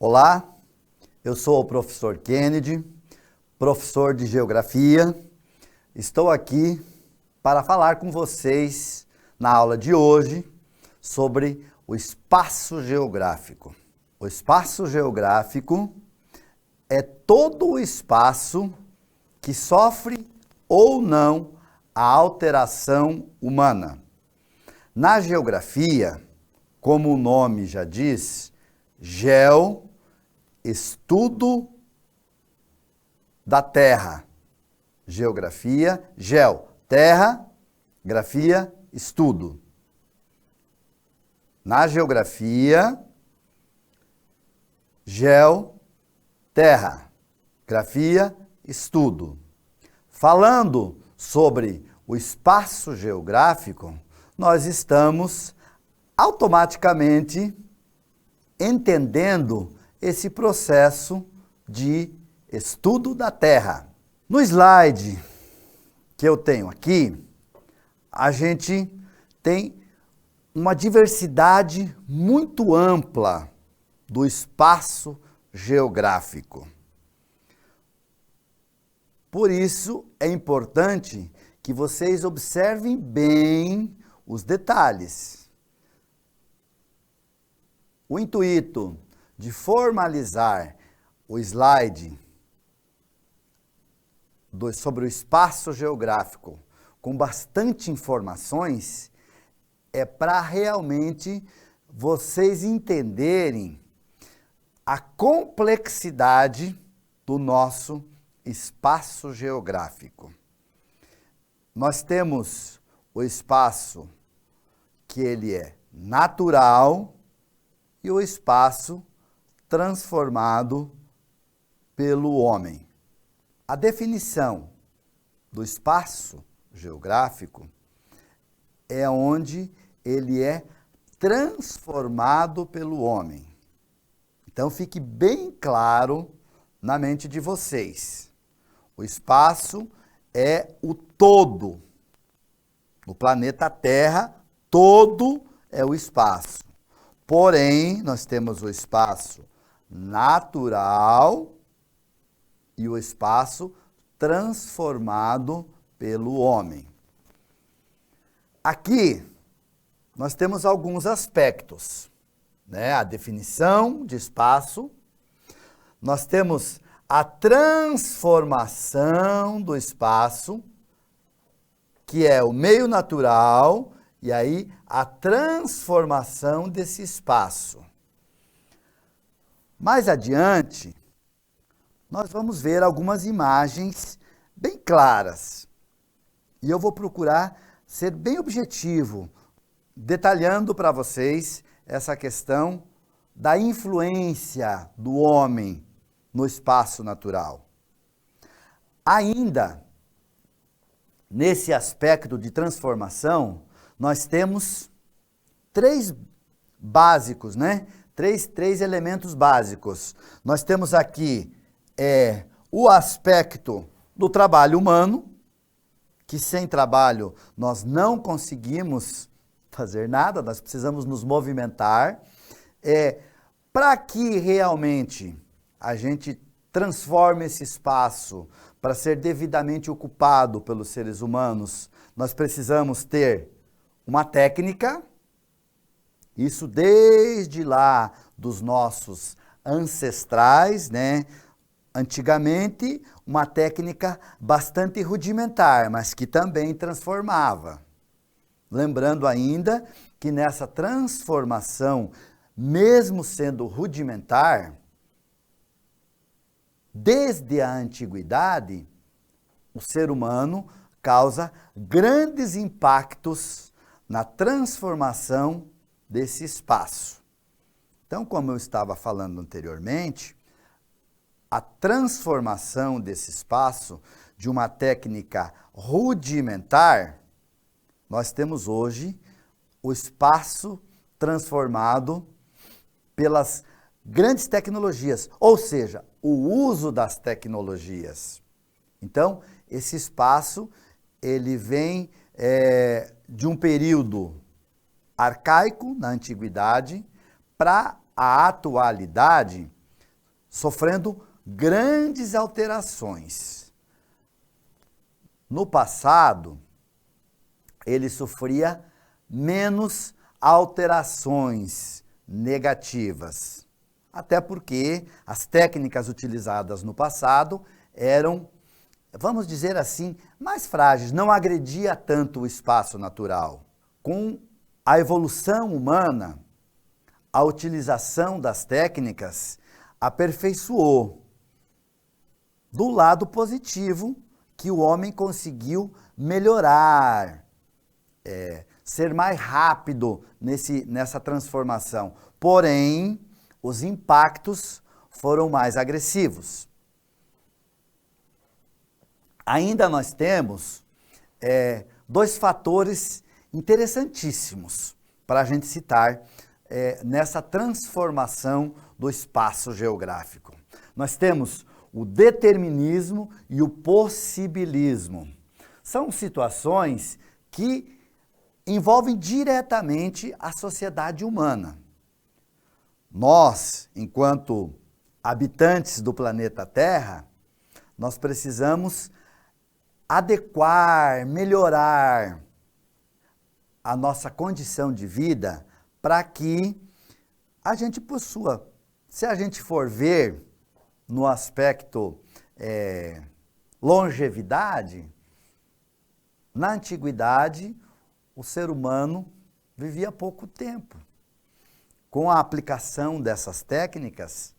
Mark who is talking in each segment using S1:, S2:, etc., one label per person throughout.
S1: Olá, eu sou o professor Kennedy, professor de Geografia. Estou aqui para falar com vocês na aula de hoje sobre o espaço geográfico. O espaço geográfico é todo o espaço que sofre ou não a alteração humana. Na geografia, como o nome já diz, geo, estudo da terra. Geografia, geo, terra, grafia, estudo. Na geografia, geo, terra, grafia, estudo. Falando sobre o espaço geográfico, nós estamos automaticamente entendendo esse processo de estudo da Terra. No slide que eu tenho aqui, a gente tem uma diversidade muito ampla do espaço geográfico. Por isso, é importante que vocês observem bem os detalhes. O intuito de formalizar o slide sobre o espaço geográfico com bastante informações é para realmente vocês entenderem a complexidade do nosso espaço geográfico. Nós temos o espaço que ele é natural e o espaço transformado pelo homem. A definição do espaço geográfico é onde ele é transformado pelo homem. Então fique bem claro na mente de vocês. O espaço é o todo. No planeta Terra, todo é o espaço. Porém, nós temos o espaço natural e o espaço transformado pelo homem. Aqui, nós temos alguns aspectos, né? A definição de espaço, nós temos a transformação do espaço, que é o meio natural, e aí a transformação desse espaço. Mais adiante, nós vamos ver algumas imagens bem claras. E eu vou procurar ser bem objetivo, detalhando para vocês essa questão da influência do homem no espaço natural. Ainda, nesse aspecto de transformação, nós temos três básicos, né? Três elementos básicos. Nós temos aqui o aspecto do trabalho humano, que sem trabalho nós não conseguimos fazer nada, nós precisamos nos movimentar. Para que realmente a gente transforme esse espaço para ser devidamente ocupado pelos seres humanos, nós precisamos ter uma técnica, isso desde lá dos nossos ancestrais, né? Antigamente, uma técnica bastante rudimentar, mas que também transformava. Lembrando ainda que nessa transformação, mesmo sendo rudimentar, desde a antiguidade, o ser humano causa grandes impactos na transformação desse espaço. Então, como eu estava falando anteriormente, a transformação desse espaço de uma técnica rudimentar, nós temos hoje o espaço transformado pelas grandes tecnologias, ou seja, o uso das tecnologias. Então, esse espaço, ele vem de um período arcaico, na antiguidade, para a atualidade, sofrendo grandes alterações. No passado, ele sofria menos alterações negativas, até porque as técnicas utilizadas no passado eram, vamos dizer assim, mais frágeis, não agredia tanto o espaço natural. Com a evolução humana, a utilização das técnicas aperfeiçoou. Do lado positivo, que o homem conseguiu melhorar, ser mais rápido nessa transformação. Porém, os impactos foram mais agressivos. Ainda nós temos dois fatores interessantíssimos para a gente citar nessa transformação do espaço geográfico. Nós temos o determinismo e o possibilismo. São situações que envolvem diretamente a sociedade humana. Nós, enquanto habitantes do planeta Terra, nós precisamos adequar, melhorar a nossa condição de vida para que a gente possua. Se a gente for ver no aspecto longevidade, na antiguidade, o ser humano vivia pouco tempo. Com a aplicação dessas técnicas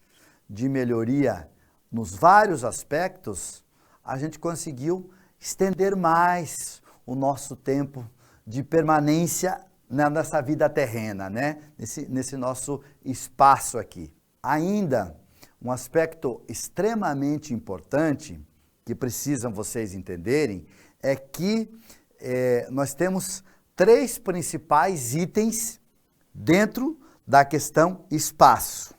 S1: de melhoria nos vários aspectos, a gente conseguiu estender mais o nosso tempo de permanência nessa vida terrena, né? Nesse nosso espaço aqui. Ainda, um aspecto extremamente importante, que precisam vocês entenderem, é que nós temos 3 principais itens dentro da questão espaço.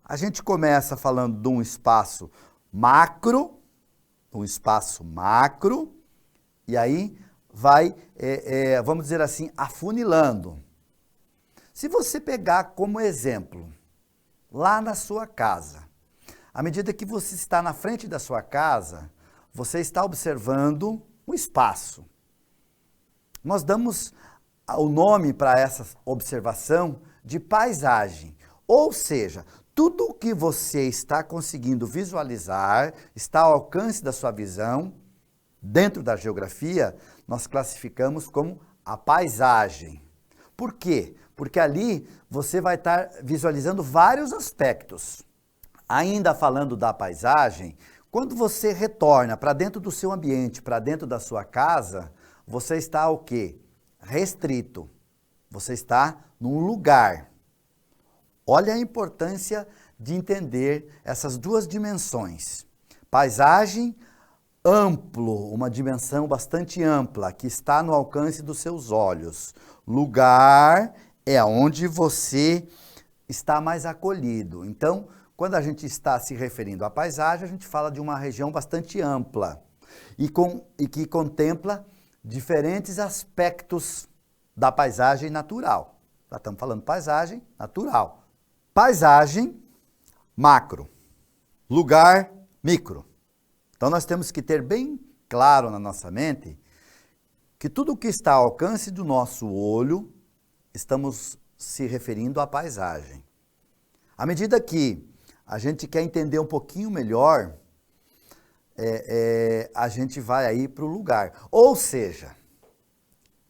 S1: A gente começa falando de um espaço macro, e aí vai, vamos dizer assim, afunilando. Se você pegar como exemplo, lá na sua casa, à medida que você está na frente da sua casa, você está observando o espaço. Nós damos o nome para essa observação de paisagem, ou seja, tudo o que você está conseguindo visualizar, está ao alcance da sua visão, dentro da geografia, nós classificamos como a paisagem. Por quê? Porque ali você vai estar visualizando vários aspectos. Ainda falando da paisagem, quando você retorna para dentro do seu ambiente, para dentro da sua casa, você está o quê? Restrito. Você está num lugar. Olha a importância de entender essas duas dimensões. Paisagem, amplo, uma dimensão bastante ampla, que está no alcance dos seus olhos. Lugar é onde você está mais acolhido. Então, quando a gente está se referindo à paisagem, a gente fala de uma região bastante ampla e que contempla diferentes aspectos da paisagem natural. Já estamos falando paisagem natural. Paisagem macro, lugar micro. Então nós temos que ter bem claro na nossa mente que tudo o que está ao alcance do nosso olho, estamos se referindo à paisagem. À medida que a gente quer entender um pouquinho melhor, a gente vai aí para o lugar. Ou seja,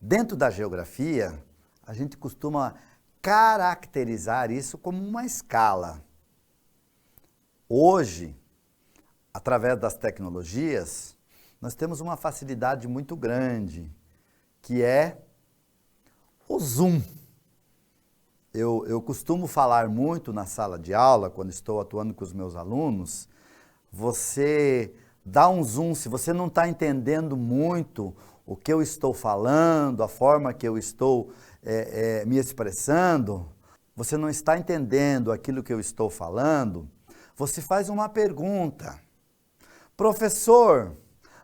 S1: dentro da geografia, a gente costuma caracterizar isso como uma escala. Hoje, através das tecnologias, nós temos uma facilidade muito grande, que é o zoom. Eu costumo falar muito na sala de aula, quando estou atuando com os meus alunos, você dá um zoom, se você não está entendendo muito o que eu estou falando, a forma que eu estou me expressando, você não está entendendo aquilo que eu estou falando, você faz uma pergunta. Professor,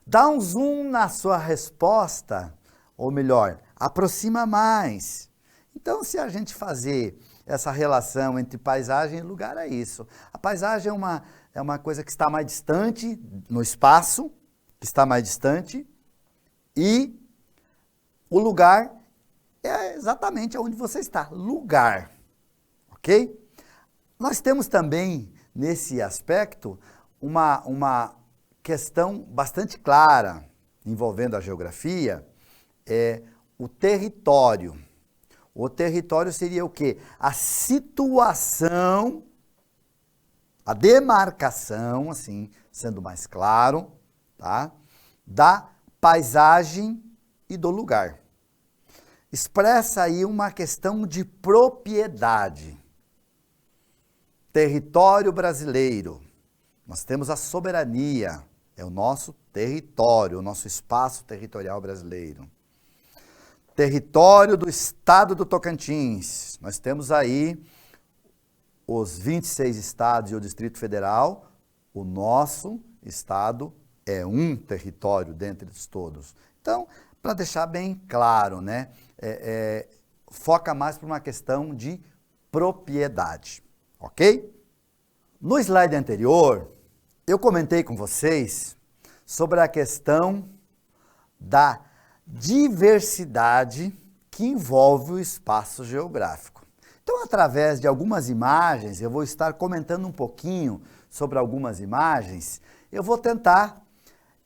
S1: dá um zoom na sua resposta, ou melhor, aproxima mais. Então, se a gente fazer essa relação entre paisagem e lugar é isso. A paisagem é uma coisa que está mais distante no espaço, que está mais distante, e o lugar é exatamente onde você está, lugar, ok? Nós temos também, nesse aspecto, uma questão bastante clara, envolvendo a geografia, é o território. O território seria o quê? A situação, a demarcação, assim, sendo mais claro, tá? Da paisagem e do lugar. Expressa aí uma questão de propriedade. Território brasileiro. Nós temos a soberania, é o nosso território, o nosso espaço territorial brasileiro. Território do estado do Tocantins. Nós temos aí os 26 estados e o Distrito Federal. O nosso estado é um território dentre todos. Então, para deixar bem claro, né, foca mais para uma questão de propriedade, ok? No slide anterior, eu comentei com vocês sobre a questão da diversidade que envolve o espaço geográfico. Então, através de algumas imagens, eu vou estar comentando um pouquinho sobre algumas imagens, eu vou tentar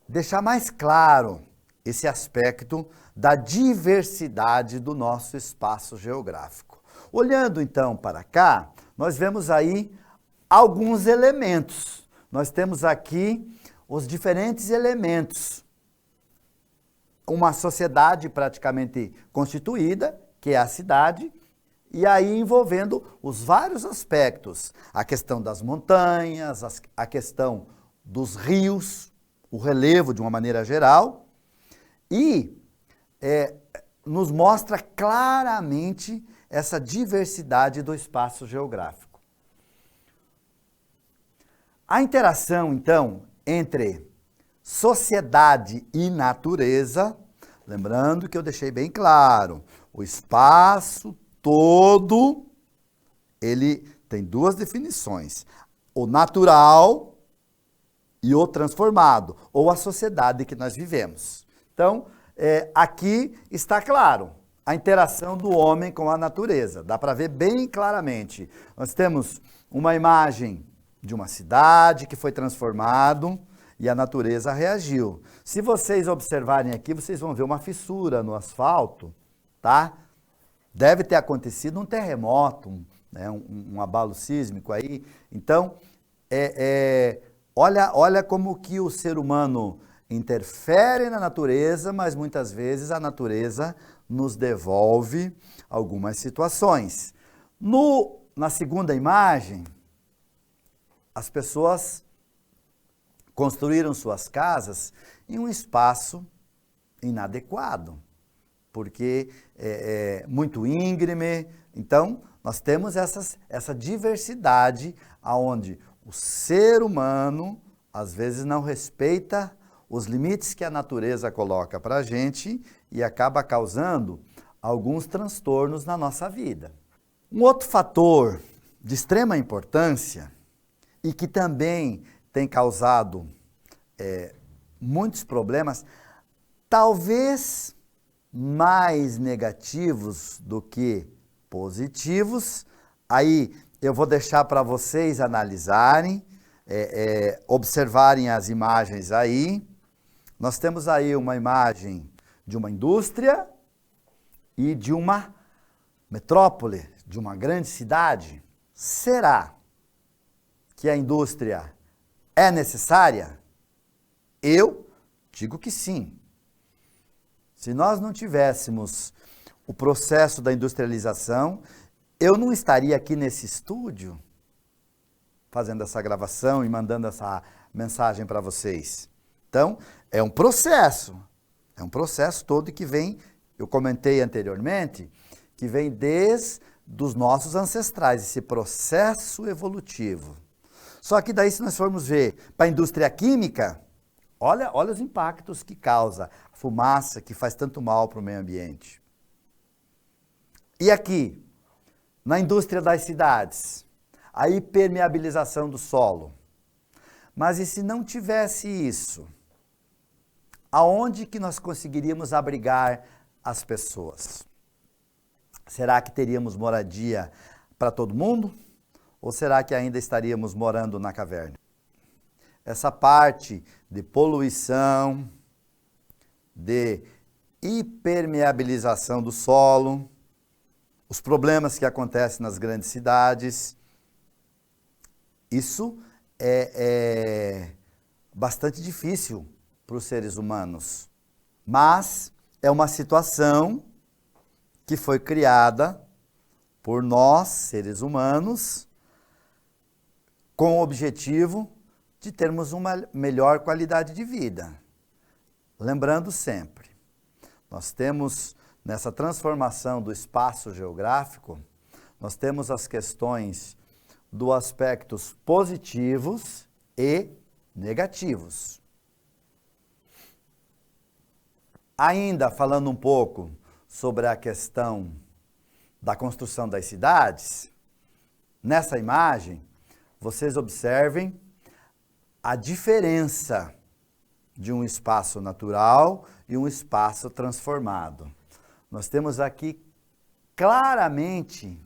S1: deixar mais claro esse aspecto da diversidade do nosso espaço geográfico. Olhando então para cá, nós vemos aí alguns elementos. Nós temos aqui os diferentes elementos. Uma sociedade praticamente constituída, que é a cidade, e aí envolvendo os vários aspectos. A questão das montanhas, a questão dos rios, o relevo de uma maneira geral, e nos mostra claramente essa diversidade do espaço geográfico. A interação, então, entre sociedade e natureza, lembrando que eu deixei bem claro, o espaço todo, ele tem duas definições, o natural e o transformado, ou a sociedade que nós vivemos. Então, aqui está claro a interação do homem com a natureza, dá para ver bem claramente. Nós temos uma imagem de uma cidade que foi transformado e a natureza reagiu. Se vocês observarem aqui, vocês vão ver uma fissura no asfalto, tá? Deve ter acontecido um terremoto, um abalo sísmico aí. Então, olha como que o ser humano interfere na natureza, mas muitas vezes a natureza nos devolve algumas situações. Na segunda imagem, as pessoas construíram suas casas em um espaço inadequado, porque é muito íngreme. Então, nós temos essa diversidade onde o ser humano, às vezes, não respeita os limites que a natureza coloca para a gente e acaba causando alguns transtornos na nossa vida. Um outro fator de extrema importância e que também tem causado muitos problemas, talvez mais negativos do que positivos. Aí eu vou deixar para vocês analisarem, observarem as imagens aí. Nós temos aí uma imagem de uma indústria e de uma metrópole, de uma grande cidade. Será que a indústria é necessária? Eu digo que sim. Se nós não tivéssemos o processo da industrialização, eu não estaria aqui nesse estúdio fazendo essa gravação e mandando essa mensagem para vocês. Então, é um processo todo que vem, eu comentei anteriormente, que vem desde os nossos ancestrais, esse processo evolutivo. Só que daí, se nós formos ver para a indústria química, olha os impactos que causa a fumaça que faz tanto mal para o meio ambiente. E aqui, Na indústria das cidades, a hipermeabilização do solo. Mas e se não tivesse isso? Aonde que nós conseguiríamos abrigar as pessoas? Será que teríamos moradia para todo mundo? Ou será que ainda estaríamos morando na caverna? Essa parte de poluição, de hipermeabilização do solo, os problemas que acontecem nas grandes cidades, isso é bastante difícil para os seres humanos. Mas é uma situação que foi criada por nós, seres humanos, com o objetivo de termos uma melhor qualidade de vida. Lembrando sempre, nós temos nessa transformação do espaço geográfico, nós temos as questões dos aspectos positivos e negativos. Ainda falando um pouco sobre a questão da construção das cidades, nessa imagem, vocês observem a diferença de um espaço natural e um espaço transformado. Nós temos aqui claramente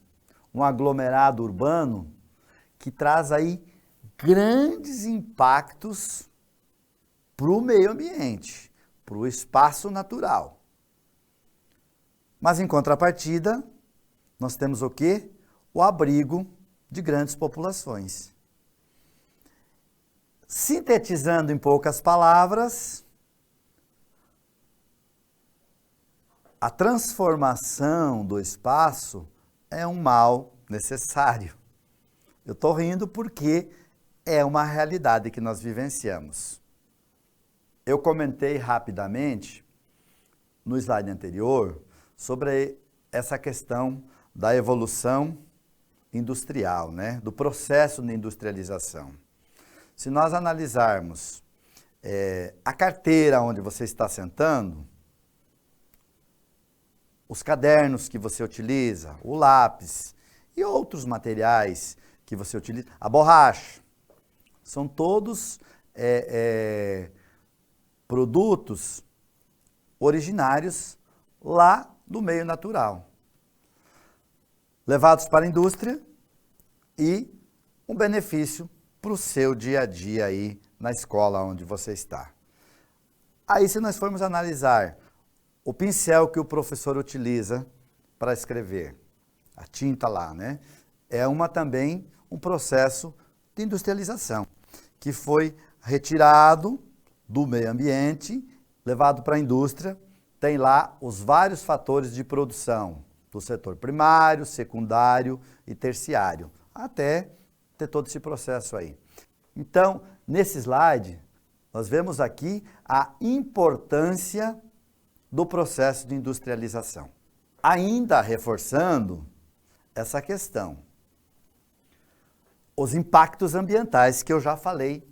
S1: um aglomerado urbano que traz aí grandes impactos para o meio ambiente, para o espaço natural. Mas em contrapartida, nós temos o quê? O abrigo de grandes populações. Sintetizando em poucas palavras, a transformação do espaço é um mal necessário. Eu estou rindo porque é uma realidade que nós vivenciamos. Eu comentei rapidamente, no slide anterior, sobre essa questão da evolução industrial, né? Do processo de industrialização. Se nós analisarmos a carteira onde você está sentando, os cadernos que você utiliza, o lápis e outros materiais que você utiliza, a borracha, são todos produtos originários lá do meio natural, levados para a indústria e um benefício para o seu dia a dia aí na escola onde você está. Aí, se nós formos analisar o pincel que o professor utiliza para escrever, a tinta lá, né? É também um processo de industrialização, que foi retirado do meio ambiente, levado para a indústria, tem lá os vários fatores de produção, do setor primário, secundário e terciário, até ter todo esse processo aí. Então, nesse slide, nós vemos aqui a importância do processo de industrialização. Ainda reforçando essa questão, os impactos ambientais que eu já falei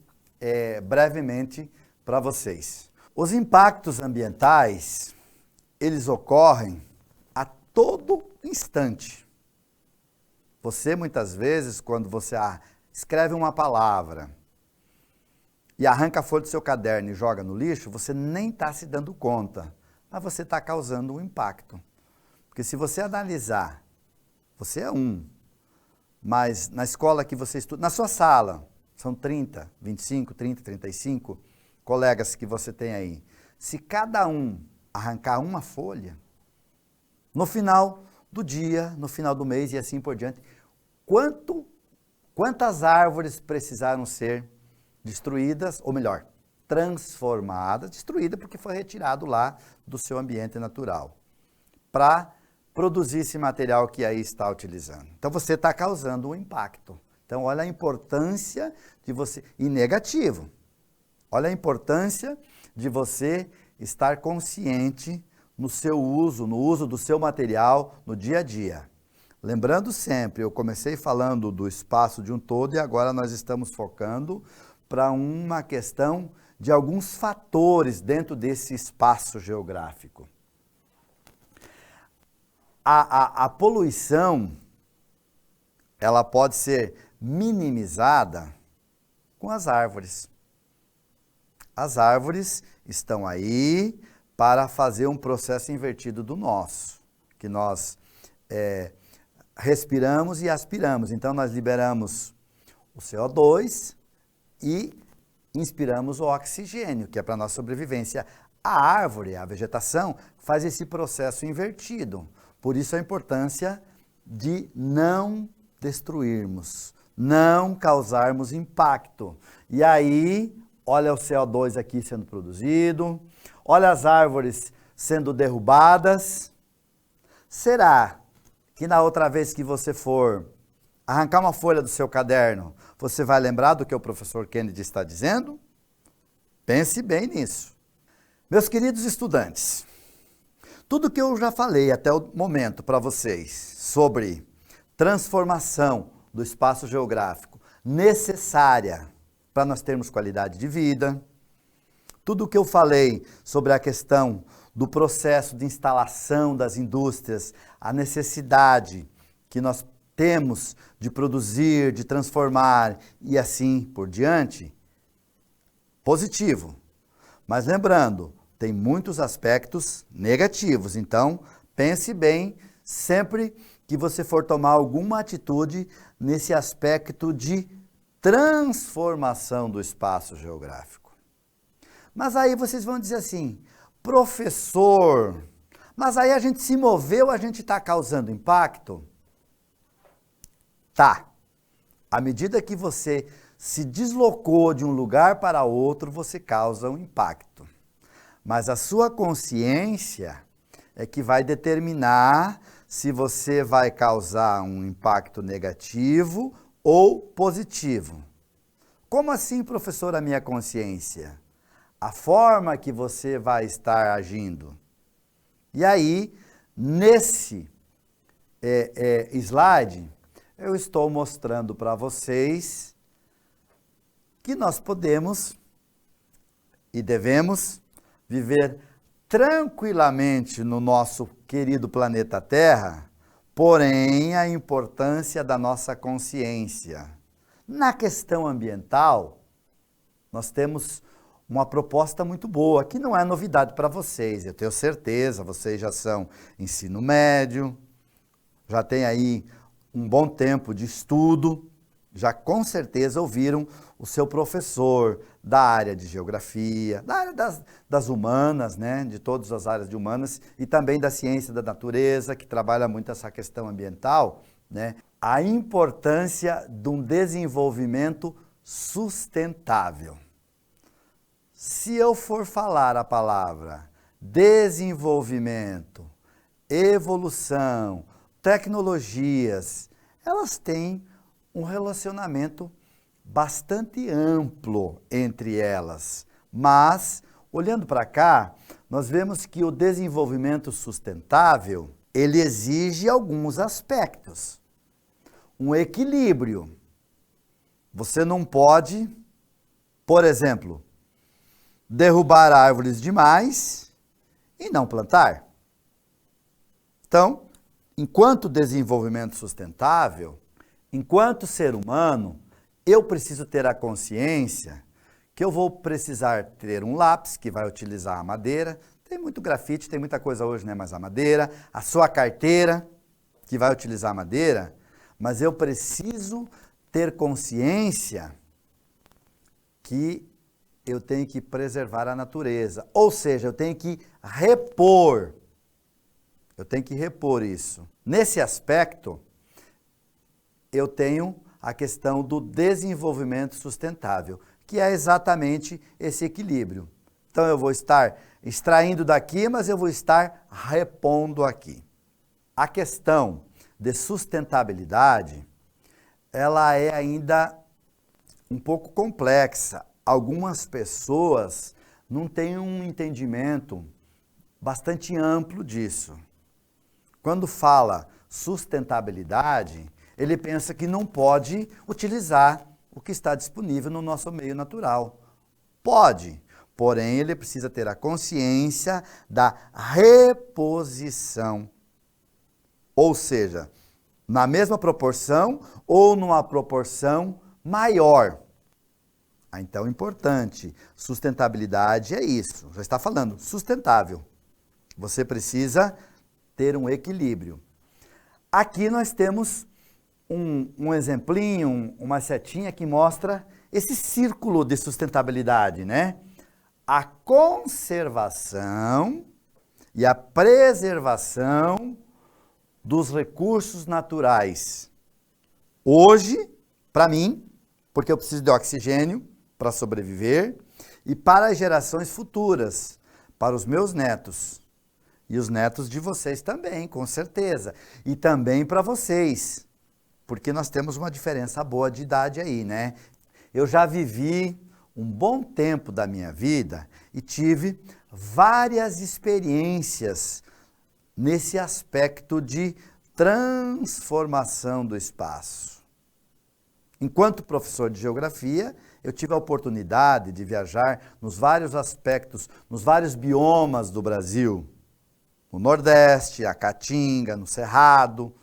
S1: brevemente para vocês. Os impactos ambientais, eles ocorrem a todo instante. Você, muitas vezes, quando você escreve uma palavra e arranca a folha do seu caderno e joga no lixo, você nem está se dando conta, mas você está causando um impacto. Porque se você analisar, você é mas na escola que você estuda, na sua sala, são 30, 25, 30, 35 colegas que você tem aí. Se cada um arrancar uma folha, no final do dia, no final do mês e assim por diante, quantas árvores precisaram ser destruídas, ou melhor, transformadas, destruída porque foi retirado lá do seu ambiente natural, para produzir esse material que aí está utilizando. Então você está causando um impacto. Então olha a importância de você, e negativo, olha a importância de você estar consciente no seu uso, no uso do seu material no dia a dia. Lembrando sempre, eu comecei falando do espaço de um todo e agora nós estamos focando para uma questão de alguns fatores dentro desse espaço geográfico. A poluição, ela pode ser minimizada com as árvores. As árvores estão aí para fazer um processo invertido do nosso, que nós respiramos e aspiramos. Então, nós liberamos o CO2 e inspiramos o oxigênio, que é para a nossa sobrevivência. A árvore, a vegetação, faz esse processo invertido. Por isso a importância de não destruirmos, não causarmos impacto. E aí, olha o CO2 aqui sendo produzido, olha as árvores sendo derrubadas. Será que na outra vez que você for arrancar uma folha do seu caderno, você vai lembrar do que o professor Kennedy está dizendo? Pense bem nisso. Meus queridos estudantes, tudo que eu já falei até o momento para vocês sobre transformação do espaço geográfico necessária para nós termos qualidade de vida, tudo que eu falei sobre a questão do processo de instalação das indústrias, a necessidade que nós temos de produzir, de transformar e assim por diante, positivo. Mas lembrando, tem muitos aspectos negativos, então pense bem sempre que você for tomar alguma atitude nesse aspecto de transformação do espaço geográfico. Mas aí vocês vão dizer assim, professor, mas aí a gente se moveu, a gente está causando impacto? Tá. À medida que você se deslocou de um lugar para outro, você causa um impacto. Mas a sua consciência é que vai determinar se você vai causar um impacto negativo ou positivo. Como assim, professor, a minha consciência? A forma que você vai estar agindo. E aí, nesse slide, eu estou mostrando para vocês que nós podemos e devemos viver tranquilamente no nosso querido planeta Terra, porém a importância da nossa consciência. Na questão ambiental, nós temos uma proposta muito boa, que não é novidade para vocês, eu tenho certeza, vocês já são ensino médio, já tem aí um bom tempo de estudo, já com certeza ouviram o seu professor da área de geografia, da área das humanas, né, de todas as áreas de humanas, e também da ciência da natureza, que trabalha muito essa questão ambiental, né, a importância de um desenvolvimento sustentável. Se eu for falar a palavra desenvolvimento, evolução, tecnologias, elas têm um relacionamento bastante amplo entre elas. Mas, olhando para cá, nós vemos que o desenvolvimento sustentável, ele exige alguns aspectos. Um equilíbrio. Você não pode, por exemplo, derrubar árvores demais e não plantar. Então, enquanto desenvolvimento sustentável, enquanto ser humano, eu preciso ter a consciência que eu vou precisar ter um lápis que vai utilizar a madeira. Tem muito grafite, tem muita coisa hoje, né? Mas a madeira, a sua carteira que vai utilizar a madeira, mas eu preciso ter consciência que eu tenho que preservar a natureza. Ou seja, eu tenho que repor. Eu tenho que repor isso. Nesse aspecto, eu tenho a questão do desenvolvimento sustentável, que é exatamente esse equilíbrio. Então, eu vou estar extraindo daqui, mas eu vou estar repondo aqui. A questão de sustentabilidade, ela é ainda um pouco complexa. Algumas pessoas não têm um entendimento bastante amplo disso. Quando fala sustentabilidade, ele pensa que não pode utilizar o que está disponível no nosso meio natural. Pode, porém ele precisa ter a consciência da reposição. Ou seja, na mesma proporção ou numa proporção maior. Então, importante, sustentabilidade é isso, já está falando, sustentável. Você precisa ter um equilíbrio. Aqui nós temos um exemplinho, uma setinha que mostra esse círculo de sustentabilidade, né? A conservação e a preservação dos recursos naturais. Hoje, para mim, porque eu preciso de oxigênio para sobreviver, e para as gerações futuras, para os meus netos. E os netos de vocês também, com certeza. E também para vocês, porque nós temos uma diferença boa de idade aí, né? Eu já vivi um bom tempo da minha vida e tive várias experiências nesse aspecto de transformação do espaço. Enquanto professor de geografia, eu tive a oportunidade de viajar nos vários aspectos, nos vários biomas do Brasil. No Nordeste, a Caatinga, no Cerrado.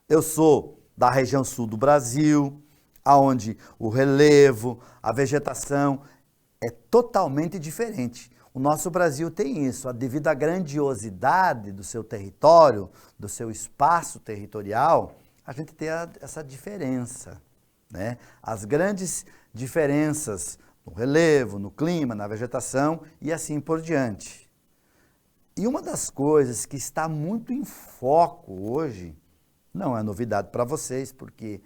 S1: Eu sou da região sul do Brasil, onde o relevo, a vegetação é totalmente diferente. O nosso Brasil tem isso, devido à grandiosidade do seu território, do seu espaço territorial, a gente tem essa diferença, né? As grandes diferenças no relevo, no clima, na vegetação e assim por diante. E uma das coisas que está muito em foco hoje, não é novidade para vocês, porque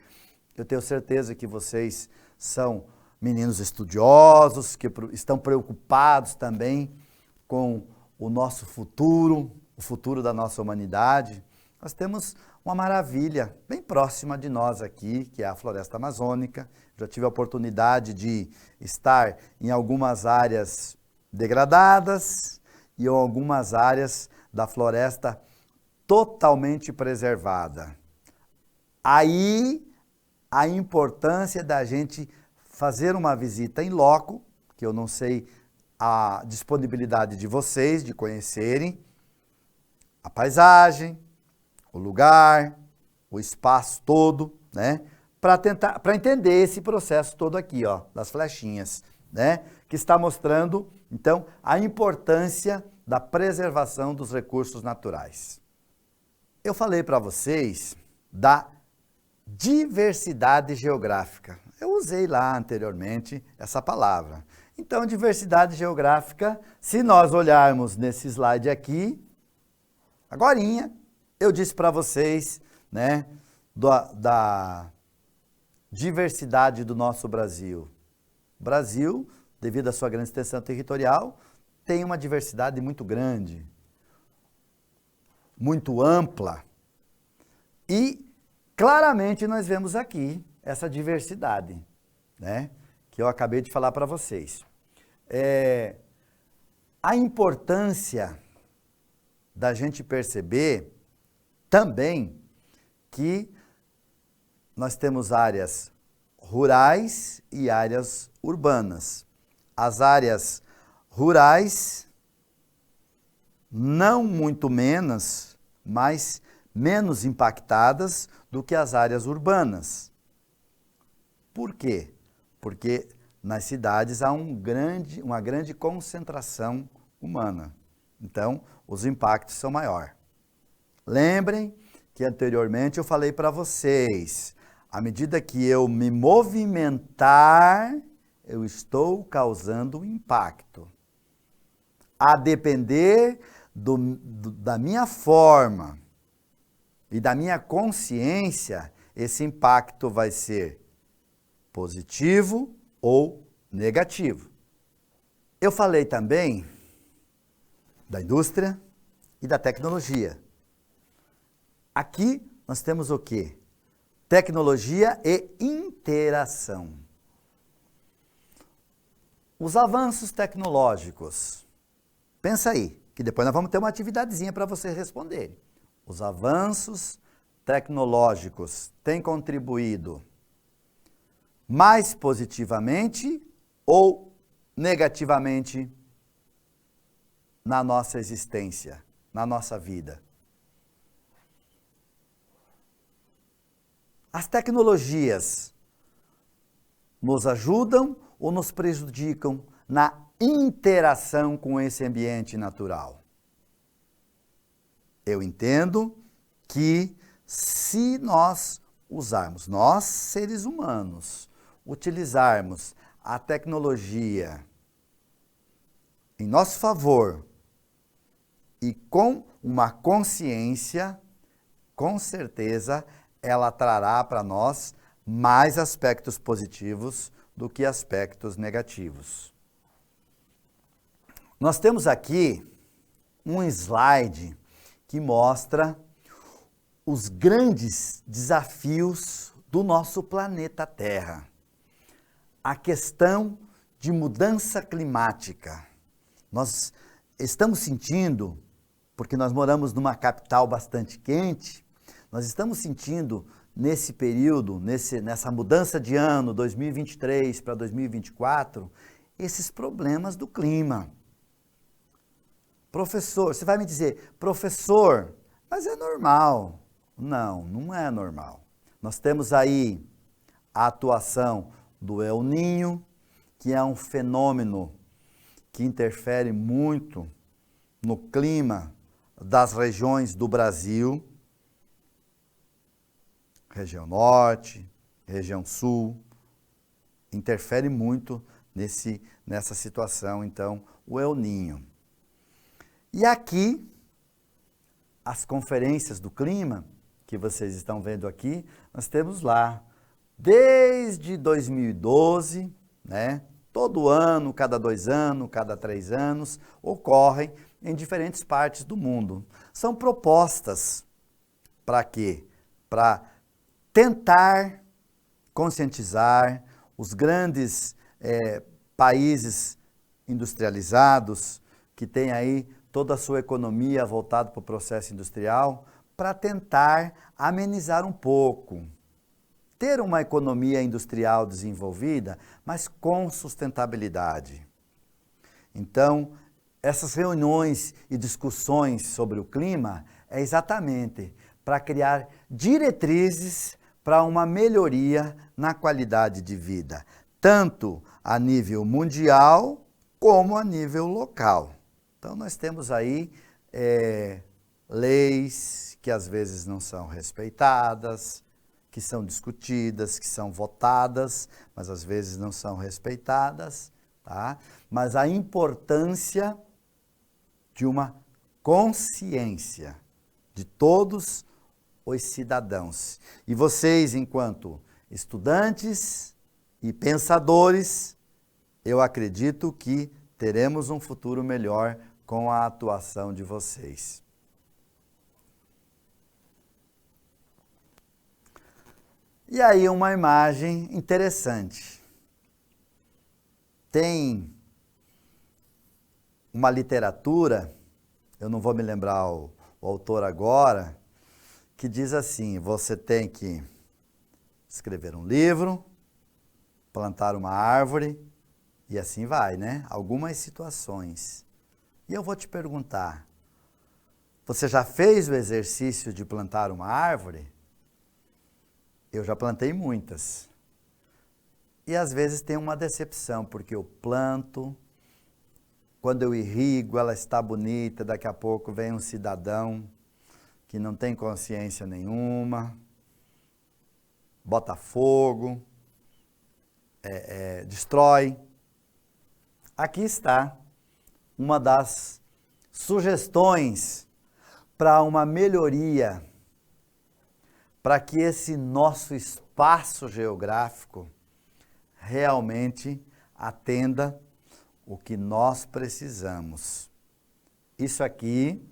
S1: eu tenho certeza que vocês são meninos estudiosos, que estão preocupados também com o nosso futuro, o futuro da nossa humanidade. Nós temos uma maravilha bem próxima de nós aqui, que é a floresta amazônica. Já tive a oportunidade de estar em algumas áreas degradadas e em algumas áreas da floresta totalmente preservada. Aí a importância da gente fazer uma visita em loco, que eu não sei a disponibilidade de vocês de conhecerem a paisagem, o lugar, o espaço todo, né? Para entender esse processo todo aqui, ó, das flechinhas, né? Que está mostrando, então, a importância da preservação dos recursos naturais. Eu falei para vocês da diversidade geográfica. Eu usei lá anteriormente essa palavra. Então, diversidade geográfica, se nós olharmos nesse slide aqui, agorinha, eu disse para vocês, né, da diversidade do nosso Brasil. O Brasil, devido à sua grande extensão territorial, tem uma diversidade muito grande, muito ampla. E claramente nós vemos aqui essa diversidade, né, que eu acabei de falar para vocês. A importância da gente perceber também que nós temos áreas rurais e áreas urbanas. As áreas rurais, não muito menos, mas menos impactadas do que as áreas urbanas. Por quê? Porque nas cidades há uma grande concentração humana. Então, os impactos são maiores. Lembrem que anteriormente eu falei para vocês, à medida que eu me movimentar, eu estou causando impacto. A depender da minha forma e da minha consciência, esse impacto vai ser positivo ou negativo. Eu falei também da indústria e da tecnologia. Aqui nós temos o quê? Tecnologia e interação. Os avanços tecnológicos. Pensa aí, que depois nós vamos ter uma atividadezinha para vocês responderem. Os avanços tecnológicos têm contribuído mais positivamente ou negativamente na nossa existência, na nossa vida? As tecnologias nos ajudam ou nos prejudicam na interação com esse ambiente natural? Eu entendo que se nós usarmos, nós seres humanos, utilizarmos a tecnologia em nosso favor e com uma consciência, com certeza ela trará para nós mais aspectos positivos do que aspectos negativos. Nós temos aqui um slide que mostra os grandes desafios do nosso planeta Terra. A questão de mudança climática. Nós estamos sentindo, porque nós moramos numa capital bastante quente, nós estamos sentindo nesse período, nessa mudança de ano, 2023 para 2024, esses problemas do clima. Professor, você vai me dizer, professor, mas é normal. Não, não é normal. Nós temos aí a atuação do El Niño, que é um fenômeno que interfere muito no clima das regiões do Brasil, região norte, região sul, interfere muito nessa situação, então, o El Niño. E aqui, as conferências do clima, que vocês estão vendo aqui, nós temos lá, desde 2012, né? Todo ano, cada 2 anos, cada 3 anos, ocorrem em diferentes partes do mundo. São propostas para quê? Para tentar conscientizar os grandes países industrializados, que têm aí toda a sua economia voltada para o processo industrial, para tentar amenizar um pouco. Ter uma economia industrial desenvolvida, mas com sustentabilidade. Então, essas reuniões e discussões sobre o clima é exatamente para criar diretrizes para uma melhoria na qualidade de vida, tanto a nível mundial como a nível local. Então, nós temos aí leis que às vezes não são respeitadas, que são discutidas, que são votadas, mas às vezes não são respeitadas, tá? Mas a importância de uma consciência de todos os cidadãos. E vocês, enquanto estudantes e pensadores, eu acredito que teremos um futuro melhor com a atuação de vocês. E aí uma imagem interessante. Tem uma literatura, eu não vou me lembrar o autor agora, que diz assim, você tem que escrever um livro, plantar uma árvore, e assim vai, né? Algumas situações. E eu vou te perguntar, você já fez o exercício de plantar uma árvore? Eu já plantei muitas. E às vezes tem uma decepção, porque eu planto, quando eu irrigo, ela está bonita, daqui a pouco vem um cidadão que não tem consciência nenhuma, bota fogo, destrói. Aqui está uma das sugestões para uma melhoria, para que esse nosso espaço geográfico realmente atenda o que nós precisamos. Isso aqui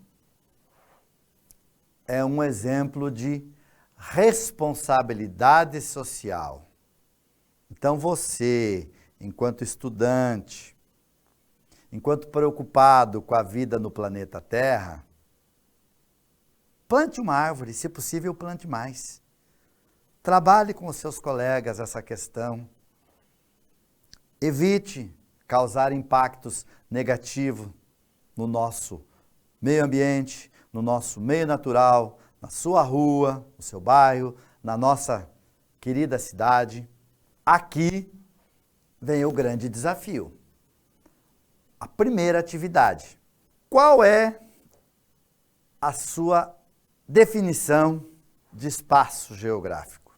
S1: é um exemplo de responsabilidade social. Então você, enquanto estudante, enquanto preocupado com a vida no planeta Terra, plante uma árvore, se possível, plante mais. Trabalhe com os seus colegas essa questão. Evite causar impactos negativos no nosso meio ambiente, no nosso meio natural, na sua rua, no seu bairro, na nossa querida cidade, aqui vem o grande desafio. A primeira atividade. Qual é a sua definição de espaço geográfico?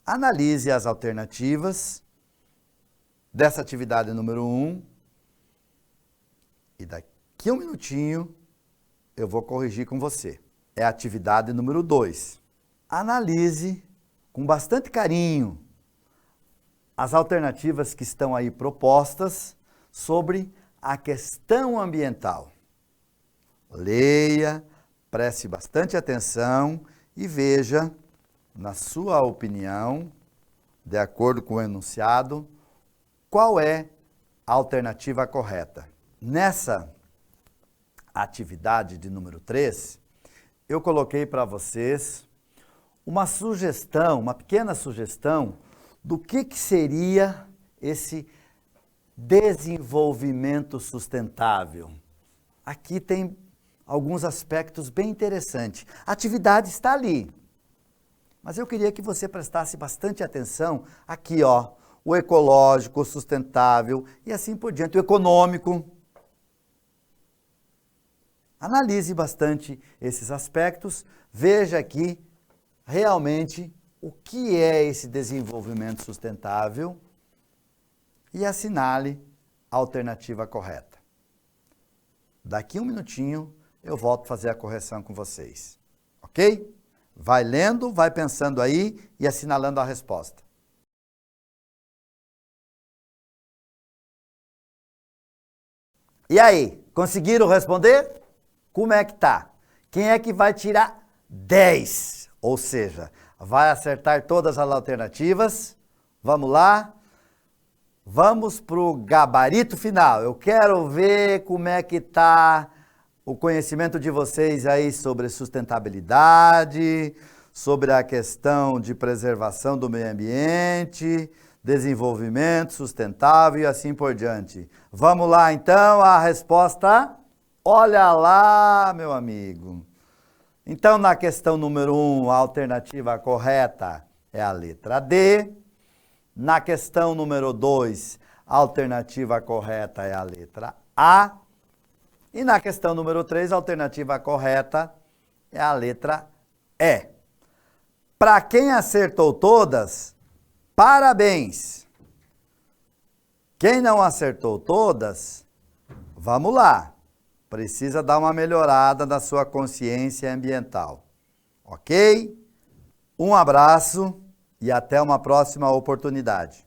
S1: Analise as alternativas dessa atividade número 1 e daqui a um minutinho eu vou corrigir com você. É a atividade número 2. Analise com bastante carinho as alternativas que estão aí propostas sobre a questão ambiental. Leia, preste bastante atenção e veja, na sua opinião, de acordo com o enunciado, qual é a alternativa correta. Nessa atividade de número 3, eu coloquei para vocês uma sugestão, uma pequena sugestão do que seria esse desenvolvimento sustentável. Aqui tem alguns aspectos bem interessantes. A atividade está ali, mas eu queria que você prestasse bastante atenção aqui, ó, o ecológico, o sustentável e assim por diante, o econômico. Analise bastante esses aspectos, veja aqui realmente o que é esse desenvolvimento sustentável e assinale a alternativa correta. Daqui a um minutinho eu volto a fazer a correção com vocês, ok? Vai lendo, vai pensando aí e assinalando a resposta. E aí, conseguiram responder? Como é que tá? Quem é que vai tirar 10? Ou seja, vai acertar todas as alternativas? Vamos lá? Vamos para o gabarito final. Eu quero ver como é que está o conhecimento de vocês aí sobre sustentabilidade, sobre a questão de preservação do meio ambiente, desenvolvimento sustentável e assim por diante. Vamos lá então, a resposta... Olha lá, meu amigo. Então, na questão número 1, a alternativa correta é a letra D. Na questão número 2, a alternativa correta é a letra A. E na questão número 3, a alternativa correta é a letra E. Para quem acertou todas, parabéns. Quem não acertou todas, vamos lá. Precisa dar uma melhorada na sua consciência ambiental. Ok? Um abraço e até uma próxima oportunidade.